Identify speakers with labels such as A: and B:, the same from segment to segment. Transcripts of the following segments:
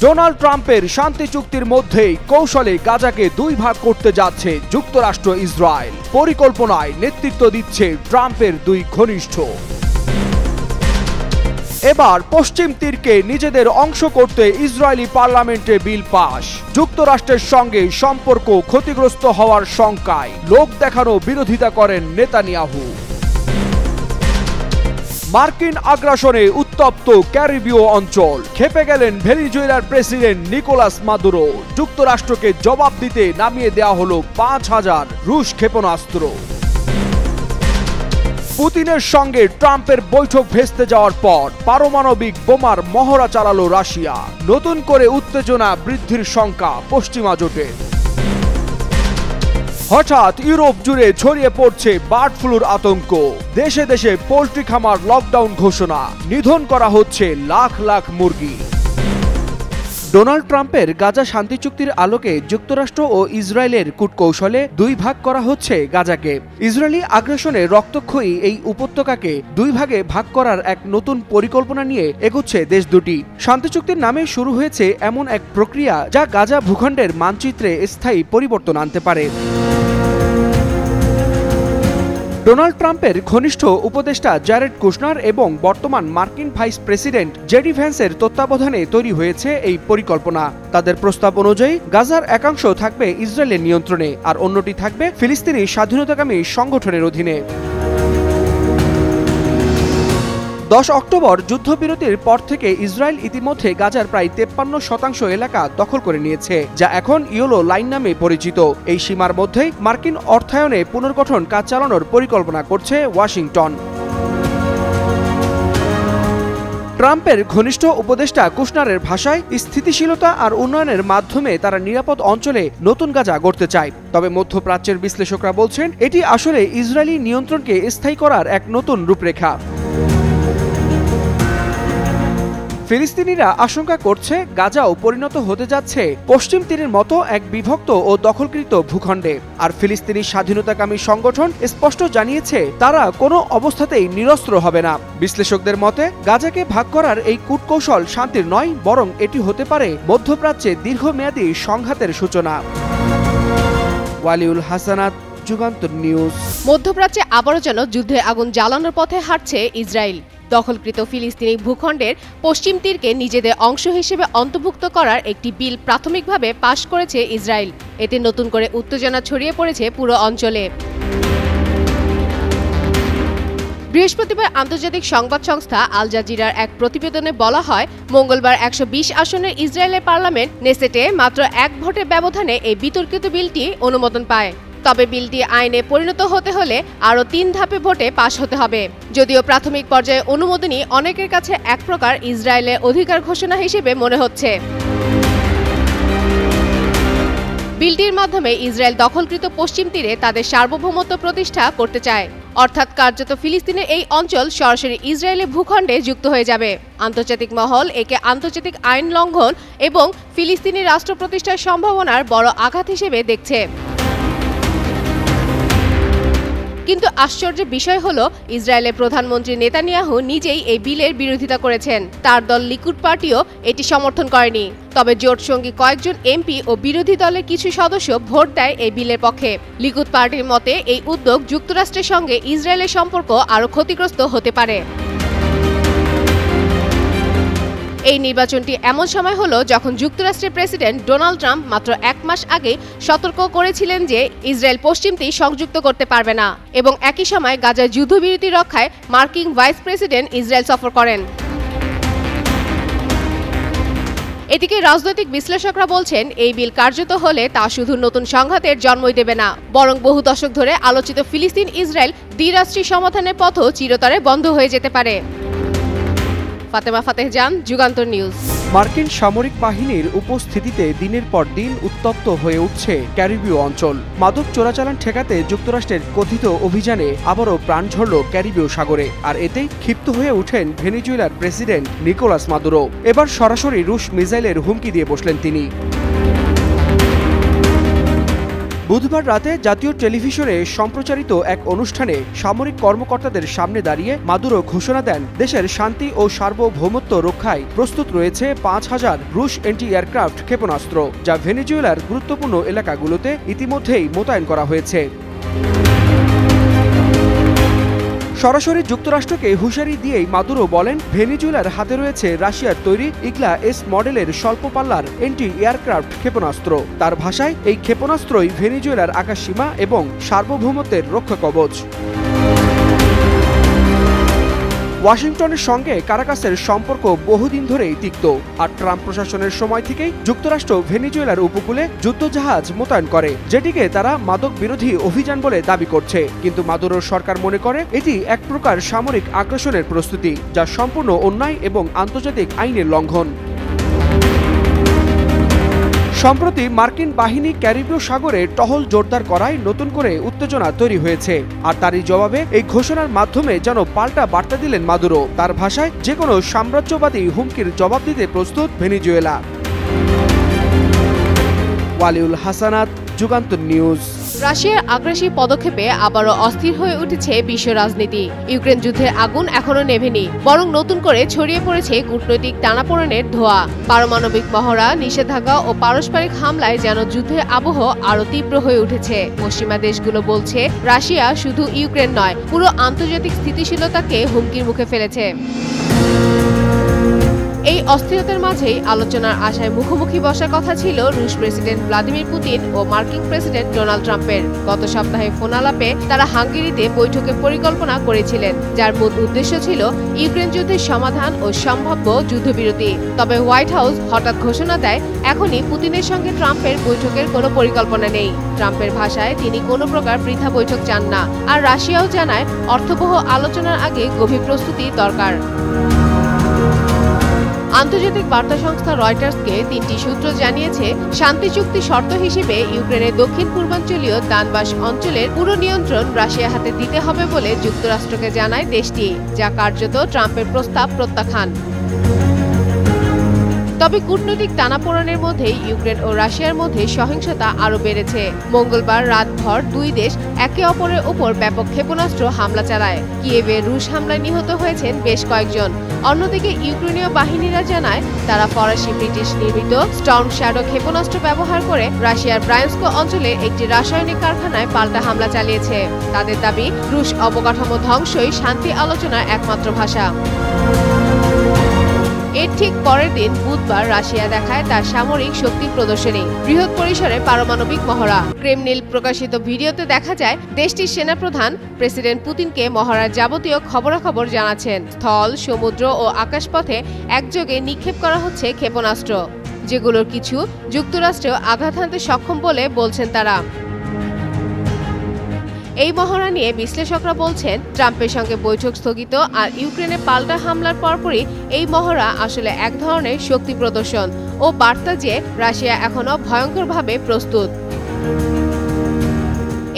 A: Donald ট্রাম্পের শান্তি চুক্তির মধ্যেই কৌশলে গাজাকে দুই ভাগ করতে যাচ্ছে যুক্তরাষ্ট্র ইসরায়েল। পরিকল্পনায় নেতৃত্ব দিচ্ছে ট্রাম্পের দুই ঘনিষ্ঠ। এবার পশ্চিম তীরকে নিজেদের অংশ করতে ইসরায়েলি পার্লামেন্টে বিল পাস। যুক্তরাষ্ট্রের সঙ্গে সম্পর্ক ক্ষতিগ্রস্ত হওয়ার শঙ্কায় লোক দেখানো বিরোধিতা করেন নেতানিয়াহু। মার্কিন আগ্রাসনে উত্তপ্ত ক্যারিবীয় অঞ্চল, খেপে গেলেন ভেনেজুয়েলার প্রেসিডেন্ট নিকোলাস মাদুরো। যুক্তরাষ্ট্রকে জবাব দিতে নামিয়ে দেওয়া হলো ৫,০০০ রুশ ক্ষেপণাস্ত্র। পুতিনের সঙ্গে ট্রাম্পের বৈঠক ভেস্তে যাওয়ার পর পারমাণবিক বোমার মহড়া চালালো রাশিয়া। নতুন করে উত্তেজনা বৃদ্ধির শঙ্কা পশ্চিমা জোটের। হঠাৎ ইউরোপ জুড়ে ছড়িয়ে পড়ছে বার্ড ফ্লুর আতঙ্ক। দেশে দেশে পোল্ট্রি খামার লকডাউন ঘোষণা, নিধন করা হচ্ছে লাখ লাখ মুরগি। ডোনাল্ড ট্রাম্পের গাজা শান্তি চুক্তির আলোকে যুক্তরাষ্ট্র ও ইসরায়েলের কূটকৌশলে দুই ভাগ করা হচ্ছে গাজাকে। ইসরায়েলি আগ্রাসনে রক্তক্ষয়ী এই উপত্যকাকে দুই ভাগে ভাগ করার এক নতুন পরিকল্পনা নিয়ে এগোচ্ছে দেশ দুটি। শান্তি চুক্তির নামে শুরু হয়েছে এমন এক প্রক্রিয়া যা গাজা ভূখণ্ডের মানচিত্রে স্থায়ী পরিবর্তন আনতে পারে। ডোনাল্ড ট্রাম্পের ঘনিষ্ঠ উপদেষ্টা জ্যারেড কুশনার এবং বর্তমান মার্কিন ভাইস প্রেসিডেন্ট জেডি ভ্যান্সের তত্ত্বাবধানে তৈরি হয়েছে এই পরিকল্পনা। তাদের প্রস্তাব অনুযায়ী গাজার একাংশ থাকবে ইসরায়েলের নিয়ন্ত্রণে, আর অন্যটি থাকবে ফিলিস্তিনি স্বাধীনতাকামী সংগঠনের অধীনে। 10 অক্টোবর যুদ্ধবিরতির পর থেকে ইসরায়েল ইতিমধ্যে গাজার প্রায় 53% এলাকা দখল করে নিয়েছে, যা এখন ইয়েলো লাইন নামে পরিচিত। এই সীমার মধ্যেই মার্কিন অর্থায়নে পুনর্গঠন কাজ চালানোর পরিকল্পনা করছে ওয়াশিংটন। ট্রাম্পের ঘনিষ্ঠ উপদেষ্টা কুশনারের ভাষায়, স্থিতিশীলতা আর উন্নয়নের মাধ্যমে তারা নিরাপদ অঞ্চলে নতুন গাজা গড়তে চায়। তবে মধ্যপ্রাচ্যের বিশ্লেষকরা বলছেন এটি আসলে ইসরায়েলি নিয়ন্ত্রণকে স্থায়ী করার এক নতুন রূপরেখা। ফিলিস্তিনিরা আশঙ্কা করছে গাজাও পরিণত হতে যাচ্ছে পশ্চিম তীরের মতো এক বিভক্ত ও দখলকৃত ভূখণ্ডে। আর ফিলিস্তিনি স্বাধীনতাকামী সংগঠন স্পষ্ট জানিয়েছে তারা কোনো অবস্থাতেই নিরস্ত্র হবে না। বিশ্লেষকদের মতে গাজাকে ভাগ করার এই কূটকৌশল শান্তির নয়, বরং এটি হতে পারে মধ্যপ্রাচ্যে দীর্ঘমেয়াদী সংঘাতের সূচনা। ওয়ালিউল হাসানাত, যুগান্তর নিউজ।
B: মধ্যপ্রাচ্যে আবারও যেন যুদ্ধে আগুন জ্বালানোর পথে হাঁটছে ইসরায়েল। দখলকৃত ফিলিস্তিনি ভূখণ্ডের পশ্চিম তীরকে নিজেদের অংশ হিসেবে অন্তর্ভুক্ত করার একটি বিল প্রাথমিকভাবে পাশ করেছে ইসরায়েল। এতে নতুন করে উত্তেজনা ছড়িয়ে পড়েছে পুরো অঞ্চলে। বৃহস্পতিবার আন্তর্জাতিক সংবাদ সংস্থা আল জাজিরার এক প্রতিবেদনে বলা হয়, মঙ্গলবার 120 আসনের ইসরায়েলের পার্লামেন্ট নেসেটে মাত্র এক ভোটের ব্যবধানে এই বিতর্কিত বিলটি অনুমোদন পায়। তবে বিলটি আইনে পরিণত হতে হলে আরও 3 ধাপে ভোটে পাশ হতে হবে। যদিও প্রাথমিক পর্যায়ে অনুমোদনই অনেকের কাছে এক প্রকার ইসরায়েলের অধিকার ঘোষণা হিসেবে মনে হচ্ছে। বিলটির মাধ্যমে ইসরায়েল দখলকৃত পশ্চিম তীরে তাদের সার্বভৌমত্ব প্রতিষ্ঠা করতে চায়, অর্থাৎ কার্যত ফিলিস্তিনের এই অঞ্চল সরাসরি ইসরায়েলের ভূখণ্ডে যুক্ত হয়ে যাবে। আন্তর্জাতিক মহল একে আন্তর্জাতিক আইন লঙ্ঘন এবং ফিলিস্তিনি রাষ্ট্র প্রতিষ্ঠার সম্ভাবনার বড় আঘাত হিসেবে দেখছে। কিন্তু আশ্চর্যের বিষয় হলো, ইসরায়েলের প্রধানমন্ত্রী নেতানিয়াহু নিজেই এই বিলের বিরোধিতা করেছেন। তার দল লিকুড পার্টিও এটি সমর্থন করেনি। তবে জোটসঙ্গী কয়েকজন এমপি ও বিরোধী দলের কিছু সদস্য ভোট দেয় এই বিলের পক্ষে। লিকুড পার্টির মতে এই উদ্যোগ যুক্তরাষ্ট্রের সঙ্গে ইসরায়েলের সম্পর্ক আরও ক্ষতিগ্রস্ত হতে পারে। এই নির্বাচনটি এমন সময় হলো যখন যুক্তরাষ্ট্রের প্রেসিডেন্ট ডোনাল্ড ট্রাম্প মাত্র 1 মাস আগে সতর্ক করেছিলেন যে ইসরায়েল পশ্চিম তীর সংযুক্ত করতে পারবে না, এবং একই সময় গাজার যুদ্ধবিরতি রক্ষায় মার্কিন ভাইস প্রেসিডেন্ট ইসরায়েল সফর করেন। এদিকে রাজনৈতিক বিশ্লেষকরা বলছেন এই বিল কার্যত হলে তা শুধু নতুন সংঘাতের জন্মই দেবে না, বরং বহু দশক ধরে আলোচিত ফিলিস্তিন ইসরায়েল দ্বিরাষ্ট্রীয় সমাধানের পথও চিরতরে বন্ধ হয়ে যেতে পারে। ফাতেমা ফাতেহজান, যুগান্তর নিউজ।
A: মার্কিন সামরিক বাহিনীর উপস্থিতিতে দিনের পর দিন উত্তপ্ত হয়ে উঠছে ক্যারিবীয় অঞ্চল। মাদক চোরাচালান ঠেকাতে যুক্তরাষ্ট্রের কথিত অভিযানে আবারও প্রাণ ঝরল ক্যারিবীয় সাগরে, আর এতেই ক্ষিপ্ত হয়ে ওঠেন ভেনেজুয়েলার প্রেসিডেন্ট নিকোলাস মাদুরো। এবার সরাসরি রুশ মিসাইলের হুমকি দিয়ে বসলেন তিনি। বুধবার রাতে জাতীয় টেলিভিশনে সম্প্রচারিত এক অনুষ্ঠানে সামরিক কর্মকর্তাদের সামনে দাঁড়িয়ে মাদুরো ঘোষণা দেন দেশের শান্তি ও সার্বভৌমত্ব রক্ষায় প্রস্তুত রয়েছে ৫,০০০ রুশ অ্যান্টি এয়ারক্রাফট ক্ষেপণাস্ত্র, যা ভেনেজুয়েলার গুরুত্বপূর্ণ এলাকাগুলোতে ইতিমধ্যেই মোতায়েন করা হয়েছে। সরাসরি যুক্তরাষ্ট্রকে হুঁশিয়ারি দিয়েই মাদুরো বলেন, ভেনেজুয়েলার হাতে রয়েছে রাশিয়ার তৈরি ইগলা এস মডেলের স্বল্প পাল্লার অ্যান্টি এয়ারক্রাফট ক্ষেপণাস্ত্র। তার ভাষায় এই ক্ষেপণাস্ত্রই ভেনেজুয়েলার আকাশসীমা এবং সার্বভৌমত্বের রক্ষা কবচ। ওয়াশিংটনের সঙ্গে কারাকাসের সম্পর্ক বহুদিন ধরেই তিক্ত, আর ট্রাম্প প্রশাসনের সময় থেকেই যুক্তরাষ্ট্র ভেনেজুয়েলার উপকূলে যুদ্ধজাহাজ মোতায়েন করে, যেটিকে তারা মাদক বিরোধী অভিযান বলে দাবি করছে। কিন্তু মাদুরোর সরকার মনে করে এটি এক প্রকার সামরিক আগ্রাসনের প্রস্তুতি, যা সম্পূর্ণ অন্যায় এবং আন্তর্জাতিক আইনের লঙ্ঘন। সম্প্রতি মার্কিন বাহিনী ক্যারিবীয় সাগরে টহল জোরদার করায় নতুন করে উত্তেজনা তৈরি হয়েছে, আর তারই জবাবে এই ঘোষণার মাধ্যমে যেন পাল্টা বার্তা দিলেন মাদুরো। তার ভাষায়, যে কোনো সাম্রাজ্যবাদী হুমকির জবাব দিতে প্রস্তুত ভেনেজুয়েলা। ওয়ালিউল হাসানাত, যুগান্তর নিউজ।
B: রাশিয়ার আগ্রাসী পদক্ষেপে আবারও অস্থির হয়ে উঠেছে বিশ্ব রাজনীতি। ইউক্রেন যুদ্ধের আগুন এখনো নেভেনি, বরং নতুন করে ছড়িয়ে পড়েছে কূটনৈতিক টানাপোড়েনের ধোঁয়া। পারমাণবিক মহড়া, নিষেধাজ্ঞা ও পারস্পরিক হামলায় যেন যুদ্ধের আবহ আরও তীব্র হয়ে উঠেছে। পশ্চিমা দেশগুলো বলছে, রাশিয়া শুধু ইউক্রেন নয়, পুরো আন্তর্জাতিক স্থিতিশীলতাকে হুমকির মুখে ফেলেছে। এই অস্থিরতার মাঝেই আলোচনার আশায় মুখোমুখি বসার কথা ছিল রুশ প্রেসিডেন্ট ভ্লাদিমির পুতিন ও মার্কিন প্রেসিডেন্ট ডোনাল্ড ট্রাম্পের। গত সপ্তাহে ফোনালাপে তারা হাঙ্গেরিতে বৈঠকের পরিকল্পনা করেছিলেন, যার মূল উদ্দেশ্য ছিল ইউক্রেন যুদ্ধের সমাধান ও সম্ভাব্য যুদ্ধবিরতি। তবে হোয়াইট হাউস হঠাৎ ঘোষণা দেয়, এখনই পুতিনের সঙ্গে ট্রাম্পের বৈঠকের কোনো পরিকল্পনা নেই। ট্রাম্পের ভাষায়, তিনি কোনো প্রকার বৃথা বৈঠক চান না, আর রাশিয়াও জানায় অর্থবহ আলোচনার আগে গভীর প্রস্তুতি দরকার। আন্তর্জাতিক বার্তা সংস্থা রয়টার্সকে ৩টি সূত্র জানিয়েছে, শান্তি চুক্তি শর্ত হিসেবে ইউক্রেনের দক্ষিণ পূর্বাঞ্চলীয় দানবাস অঞ্চলের পুরো নিয়ন্ত্রণ রাশিয়ার হাতে দিতে হবে বলে যুক্তরাষ্ট্রকে জানায় দেশটি, যা কার্যত ট্রাম্পের প্রস্তাব প্রত্যাখ্যান। তবে কূটনৈতিক টানাপোড়েনের মধ্যেই ইউক্রেন ও রাশিয়ার মধ্যে সহিংসতা আরও বেড়েছে। মঙ্গলবার রাতভর দুই দেশ একে অপরের উপর ব্যাপক ক্ষেপণাস্ত্র হামলা চালায়। কিয়েভে রুশ হামলায় নিহত হয়েছেন বেশ কয়েকজন। অন্যদিকে ইউক্রেনীয় বাহিনীরা জানায়, তারা ফরাসি ব্রিটিশ নির্মিত স্টর্ম শ্যাডো ক্ষেপণাস্ত্র ব্যবহার করে রাশিয়ার ব্রায়ানস্ক অঞ্চলে একটি রাসায়নিক কারখানায় পাল্টা হামলা চালিয়েছে। তাদের দাবি, রুশ অবকাঠামো ধ্বংসই শান্তি আলোচনার একমাত্র ভাষা। এর ঠিক পরের দিন বুধবার রাশিয়া দেখায় তার সামরিক শক্তি প্রদর্শনী, বৃহৎ পরিসরে পারমাণবিক মহড়া। ক্রেমলিন প্রকাশিত ভিডিওতে দেখা যায়, দেশটির সেনাপ্রধান প্রেসিডেন্ট পুতিনকে মহড়ার যাবতীয় খবরাখবর জানাচ্ছেন। স্থল, সমুদ্র ও আকাশপথে একযোগে নিক্ষেপ করা হচ্ছে ক্ষেপণাস্ত্র, যেগুলোর কিছু যুক্তরাষ্ট্রেও আঘাত হানতে সক্ষম বলে বলছেন তারা। এই মহড়া নিয়ে বিশ্লেষকরা বলছেন, ট্রাম্পের সঙ্গে বৈঠক স্থগিত আর ইউক্রেনে পাল্টা হামলার পরপরই এই মহড়া আসলে এক ধরনের শক্তি প্রদর্শন ও বার্তা যে রাশিয়া এখনো ভয়ঙ্করভাবে প্রস্তুত।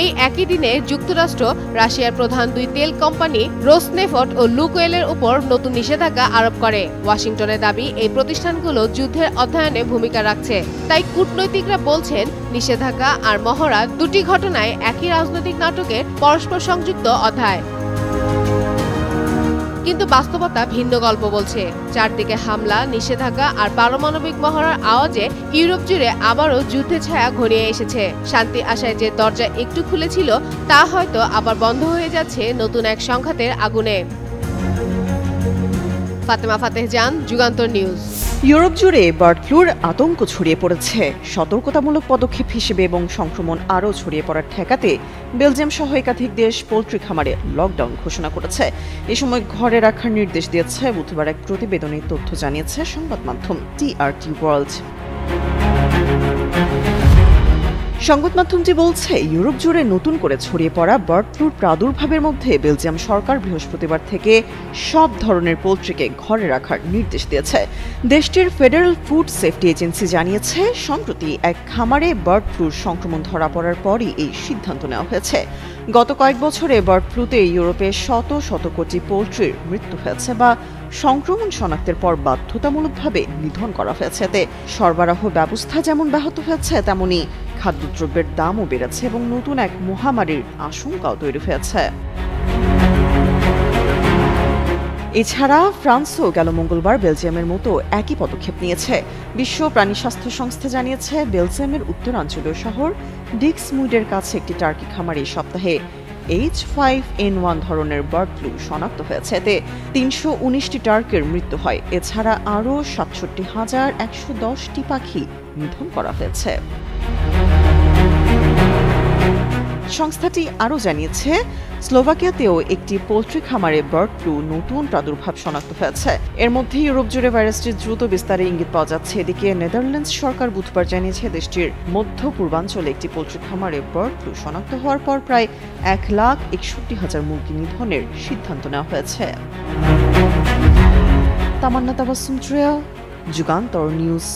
B: এই একই দিনে যুক্তরাষ্ট্র রাশিয়ার প্রধান দুই তেল কোম্পানি রোসনেফট ও লুকোয়েলের উপর নতুন নিষেধাজ্ঞা আরোপ করে। ওয়াশিংটনের দাবি, এই প্রতিষ্ঠানগুলো যুদ্ধের অধ্যয়নে ভূমিকা রাখছে। তাই কূটনৈতিকরা বলছেন, নিষেধাজ্ঞা আর মহড়া দুটি ঘটনায় একই রাজনৈতিক নাটকের পরস্পর সংযুক্ত অধ্যায়। কিন্তু বাস্তবতা ভিন্ন গল্প বলছে। চারদিকে হামলা, নিষেধাজ্ঞা আর পারমাণবিক মহড়ার আওয়াজে ইউরোপ জুড়ে আবারও যুদ্ধের ছায়া ঘনিয়ে এসেছে। শান্তি আশায় যে দরজা একটু খুলেছিল, তা হয়তো আবার বন্ধ হয়ে যাচ্ছে নতুন এক সংঘাতের আগুনে। ফাতেমা ফাতেহজান, যুগান্তর নিউজ।
C: ইউরোপ জুড়ে বার্ড ফ্লুর আতঙ্ক ছড়িয়ে পড়েছে। সতর্কতামূলক পদক্ষেপ হিসেবে এবং সংক্রমণ আরও ছড়িয়ে পড়ার ঠেকাতে বেলজিয়াম সহ একাধিক দেশ পোল্ট্রি খামারে লকডাউন ঘোষণা করেছে। এ সময় ঘরে রাখার নির্দেশ দিয়েছে বুধবার এক প্রতিবেদনে তথ্য জানিয়েছে সংবাদ মাধ্যম TRT ওয়ার্ল্ড। সংবাদ মাধ্যমটি বলছে, ইউরোপ জুড়ে নতুন করে ছড়িয়ে পড়া বার্ড ফ্লুর প্রাদুর্ভাবের মধ্যে বেলজিয়াম সরকার বৃহস্পতিবার থেকে সব ধরনের পোল্ট্রিকে ঘরে রাখার নির্দেশ দিয়েছে। দেশটির ফেডারেল ফুড সেফটি এজেন্সি জানিয়েছে, সম্প্রতি এক খামারে বার্ড ফ্লুর সংক্রমণ ধরা পড়ার পরই এই সিদ্ধান্ত নেওয়া হয়েছে। গত কয়েক বছরে বার্ড ফ্লুতে ইউরোপে শত শত কোটি পোল্ট্রির মৃত্যু হয়েছে বা সংক্রমণ শনাক্তের পর বাধ্যতামূলকভাবে নিধন করা হয়েছে। এতে সরবরাহ ব্যবস্থা যেমন ব্যাহত হয়েছে, তেমনি খাদ্যদ্রব্যের দামও বেড়েছে এবং নতুন এক মহামারীর আশঙ্কাও তৈরি হয়েছে। এছাড়া ফ্রান্সও গেল মঙ্গলবার বেলজিয়ামের মতো একই পদক্ষেপ নিয়েছে। বিশ্ব প্রাণী স্বাস্থ্য সংস্থা জানিয়েছে, বেলজিয়ামের উত্তরাঞ্চলীয় শহর ডিক্সমুইডের কাছে একটি টার্কি খামারে এই সপ্তাহে H5N1 ধরনের বার্ড ফ্লু শনাক্ত হয়েছে। এতে ৩১৯টি টার্কির মৃত্যু হয়। এছাড়া আরও ৬৭,১১০টি পাখি নিধন করা হয়েছে। সংস্থাটি আরও জানিয়েছে, স্লোভাকিয়াতেও একটি পোল্ট্রি খামারে বার্ড ফ্লু নতুন প্রাদুর্ভাব শনাক্ত হয়েছে। এর মধ্যে ইউরোপ জুড়ে ভাইরাসটির দ্রুত বিস্তারে ইঙ্গিত পাওয়া যাচ্ছে। এদিকে নেদারল্যান্ডস সরকার বুধবার জানিয়েছে, দেশটির মধ্য পূর্বাঞ্চলে একটি পোল্ট্রি খামারে বার্ড ফ্লু শনাক্ত হওয়ার পর প্রায় ১,৬১,০০০ মুরগি নিধনের সিদ্ধান্ত নেওয়া হয়েছে। তামান্না তাবাসসুম, যুগান্তর নিউজ।